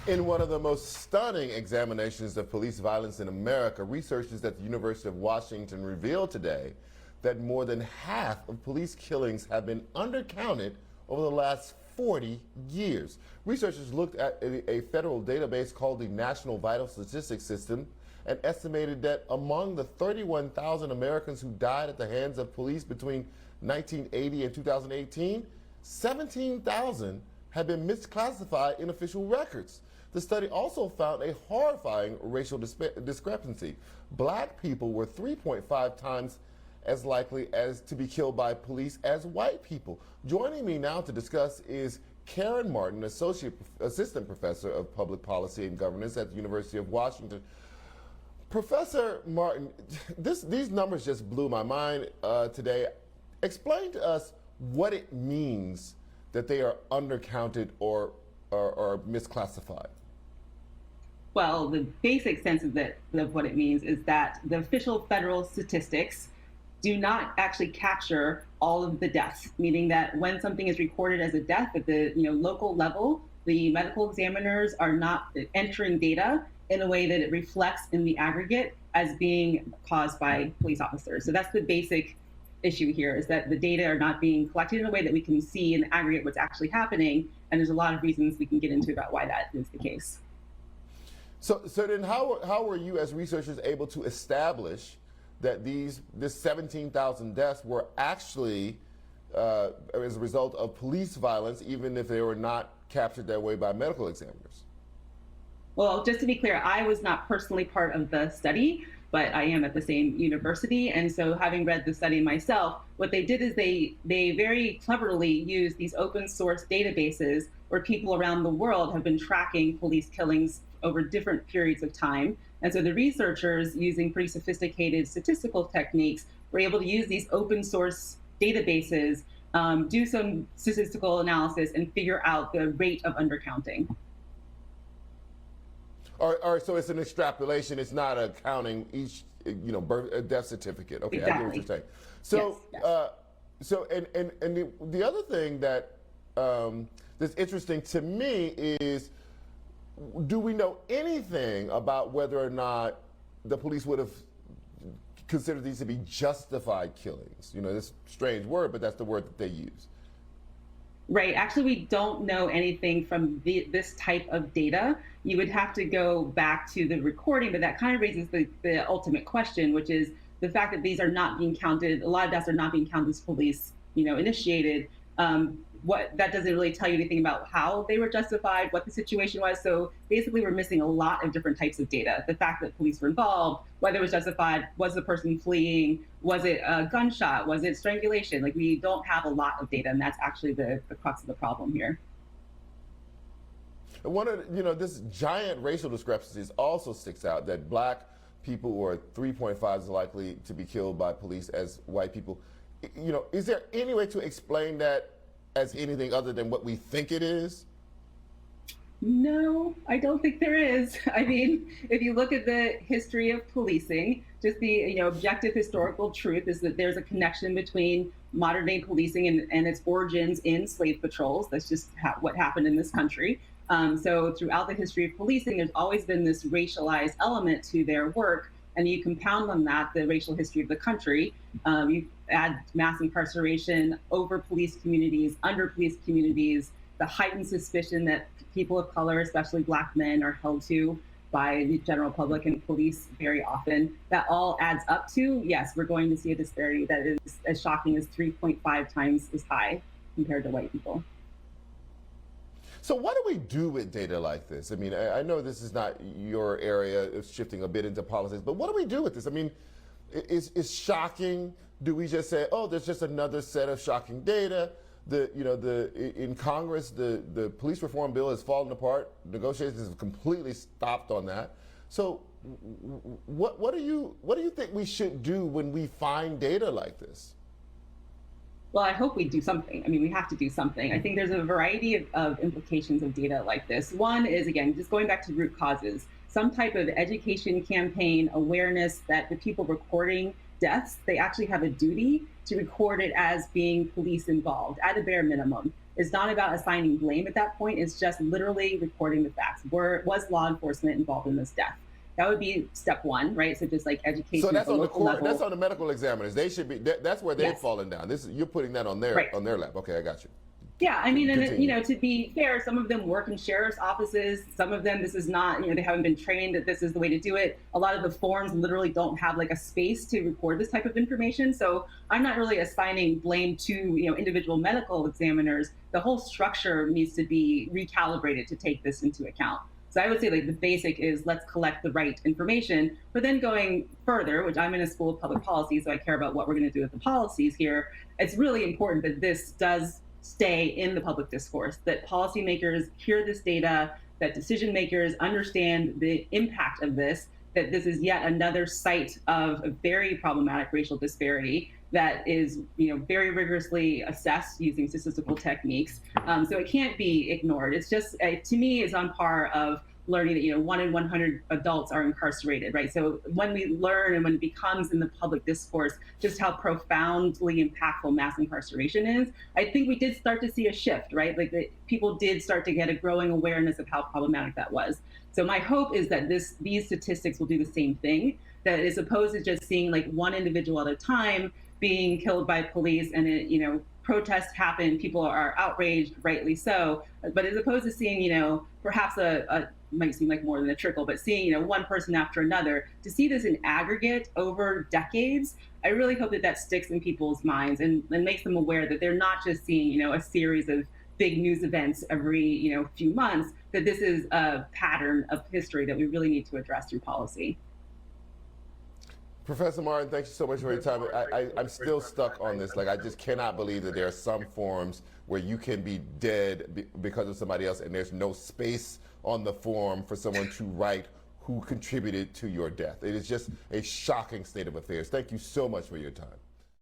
In one of the most stunning examinations of police violence in America, researchers at the University of Washington revealed today that more than half of police killings have been undercounted over the last 40 years. Researchers looked at a federal database called the National Vital Statistics System and estimated that among the 31,000 Americans who died at the hands of police between 1980 and 2018, 17,000 had been misclassified in official records. The study also found a horrifying racial discrepancy. Black people were 3.5 times as likely as to be killed by police as white people. Joining me now to discuss is Karin Martin, Assistant Professor of Public Policy and Governance at the University of Washington. Professor Martin, these numbers just blew my mind today. Explain to us what it means that they are undercounted or misclassified. Well, the basic sense of what it means is that the official federal statistics do not actually capture all of the deaths, meaning that when something is recorded as a death at the local level, the medical examiners are not entering data in a way that it reflects in the aggregate as being caused by police officers. So that's the basic issue here, is that the data are not being collected in a way that we can see in the aggregate what's actually happening. And there's a lot of reasons we can get into about why that is the case. So then how were you as researchers able to establish that this 17,000 deaths were actually as a result of police violence, even if they were not captured that way by medical examiners? Well, just to be clear, I was not personally part of the study, but I am at the same university. And so having read the study myself, what they did is they very cleverly used these open source databases where people around the world have been tracking police killings over different periods of time. And so the researchers, using pretty sophisticated statistical techniques, were able to use these open source databases, do some statistical analysis, and figure out the rate of undercounting. So it's an extrapolation. It's not a counting each, death certificate. Okay, Exactly. I get what you're saying. So, yes. The other thing that that's interesting to me is, do we know anything about whether or not the police would have considered these to be justified killings? This strange word, but that's the word that they use. Right. Actually, we don't know anything from this type of data. You would have to go back to the recording, but that kind of raises the ultimate question, which is the fact that these are not being counted. A lot of deaths are not being counted as police, initiated. What that doesn't really tell you anything about how they were justified, what the situation was. So basically, we're missing a lot of different types of data. The fact that police were involved, whether it was justified, was the person fleeing, was it a gunshot, was it strangulation? Like, we don't have a lot of data, and that's actually the crux of the problem here. One of this giant racial discrepancies also sticks out, that black people were 3.5 as likely to be killed by police as white people. Is there any way to explain that as anything other than what we think it is? No, I don't think there is. I mean, if you look at the history of policing, just the objective historical truth is that there's a connection between modern day policing and its origins in slave patrols. That's just what happened in this country. So throughout the history of policing, there's always been this racialized element to their work. And you compound on that the racial history of the country. You add mass incarceration over police communities, under police communities, the heightened suspicion that people of color, especially black men, are held to by the general public and police very often. That all adds up to, yes, we're going to see a disparity that is as shocking as 3.5 times as high compared to white people. So what do we do with data like this? I mean, I know this is not your area, it's shifting a bit into politics, but what do we do with this? I mean, it's shocking. Do we just say, oh, there's just another set of shocking data? In Congress, the police reform bill has fallen apart. Negotiations have completely stopped on that. So what do you think we should do when we find data like this? Well, I hope we do something. I mean, we have to do something. I think there's a variety of implications of data like this. One is, again, just going back to root causes, some type of education campaign, awareness that the people recording deaths, they actually have a duty to record it as being police involved at a bare minimum. It's not about assigning blame at that point. It's just literally recording the facts. Was law enforcement involved in this death? That would be step one, right? So just like education So at that's the on the local court. level. That's on the medical examiners. They should be. That's where they've Yes. fallen down. You're putting that on their Right. lap. Okay, I got you. Yeah, I mean, and Continue. to be fair, some of them work in sheriff's offices. Some of them, this is not, they haven't been trained that this is the way to do it. A lot of the forms literally don't have like a space to record this type of information. So I'm not really assigning blame to, individual medical examiners. The whole structure needs to be recalibrated to take this into account. So I would say like the basic is let's collect the right information, but then going further, which I'm in a school of public policy, so I care about what we're going to do with the policies here. It's really important that this does stay in the public discourse, that policymakers hear this data, that decision makers understand the impact of this, that this is yet another site of a very problematic racial disparity that is very rigorously assessed using statistical techniques. So it can't be ignored. It's just, to me, is on par of learning that 1 in 100 adults are incarcerated, right? So when we learn and when it becomes in the public discourse just how profoundly impactful mass incarceration is, I think we did start to see a shift, right? Like people did start to get a growing awareness of how problematic that was. So my hope is that these statistics will do the same thing, that as opposed to just seeing like one individual at a time being killed by police and protests happen, people are outraged, rightly so, but as opposed to seeing perhaps a might seem like more than a trickle, but seeing one person after another, to see this in aggregate over decades, I really hope that sticks in people's minds and makes them aware that they're not just seeing a series of big news events every few months, that this is a pattern of history that we really need to address through policy. Professor Martin, thank you so much for your time. I'm still stuck on this. Like, I just cannot believe that there are some forms where you can be dead because of somebody else, and there's no space on the form for someone to write who contributed to your death. It is just a shocking state of affairs. Thank you so much for your time.